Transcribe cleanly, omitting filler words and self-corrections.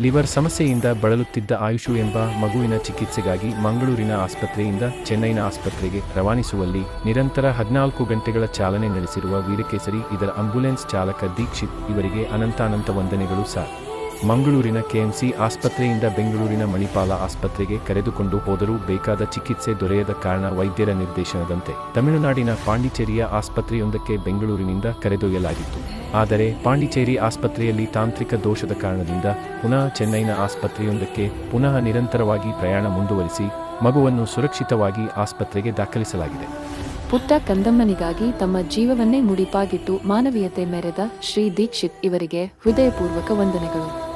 Liver ಸಮಸ್ಯೆಯಿಂದ ಬಳಲುತ್ತಿದ್ದ ಆಯುಷು ಎಂಬ ಮಗುವಿನ ಚಿಕಿತ್ಸೆಗಾಗಿ ಮಂಗಳೂರಿನ ಆಸ್ಪತ್ರೆಯಿಂದ ಚೆನ್ನೈನ ಆಸ್ಪತ್ರೆಗೆ ರವಾನಿಸುವಲ್ಲಿ ನಿರಂತರ 14 ಗಂಟೆಗಳ ಚಾಲನೆ ನಡೆಸಿರುವ ವೀರಕೇಸರಿ ಇದರ ಆಂಬ್ಯುಲೆನ್ಸ್ ಚಾಲಕ ದೀಕ್ಷಿತ್ ಇವರಿಗೆ ಅನಂತಾನಂತ ವಂದನೆಗಳು ಸರ್. ಮಂಗಳೂರಿನ ಕೆಎಂಸಿ ಆಸ್ಪತ್ರೆಯಿಂದ ಬೆಂಗಳೂರಿನ ಮಣಿಪಾಲ ಆಸ್ಪತ್ರೆಗೆ ಕರೆದುಕೊಂಡು ಹೋದರೂ ಬೇಕಾದ ಚಿಕಿತ್ಸೆ ದೊರೆಯದ ಕಾರಣ ವೈದ್ಯರ ನಿರ್ದೇಶನದಂತೆ ತಮಿಳುನಾಡಿನ ಪಾಂಡಿಚೇರಿಯ ಆಸ್ಪತ್ರೆಯೊಂದಕ್ಕೆ ಬೆಂಗಳೂರಿನಿಂದ ಕರೆದೊಯ್ಯಲಾಗಿತ್ತು. ಆದರೆ ಪಾಂಡಿಚೇರಿ ಆಸ್ಪತ್ರೆಯಲ್ಲಿ ತಾಂತ್ರಿಕ ದೋಷದ ಕಾರಣದಿಂದ ಪುನಃ ಚೆನ್ನೈನ ಆಸ್ಪತ್ರೆಯೊಂದಕ್ಕೆ ಪುನಃ ನಿರಂತರವಾಗಿ ಪ್ರಯಾಣ ಮುಂದುವರಿಸಿ ಮಗುವನ್ನು ಸುರಕ್ಷಿತವಾಗಿ ಆಸ್ಪತ್ರೆಗೆ ದಾಖಲಿಸಲಾಗಿದೆ. ಪುಟ್ಟ ಕಂದಮ್ಮನಿಗಾಗಿ ತಮ್ಮ ಜೀವವನ್ನೇ ಮುಡಿಪಾಗಿಟ್ಟು ಮಾನವೀಯತೆ ಮೆರೆದ ಶ್ರೀ ದೀಕ್ಷಿತ್ ಇವರಿಗೆ ಹೃದಯಪೂರ್ವಕ ವಂದನೆಗಳು.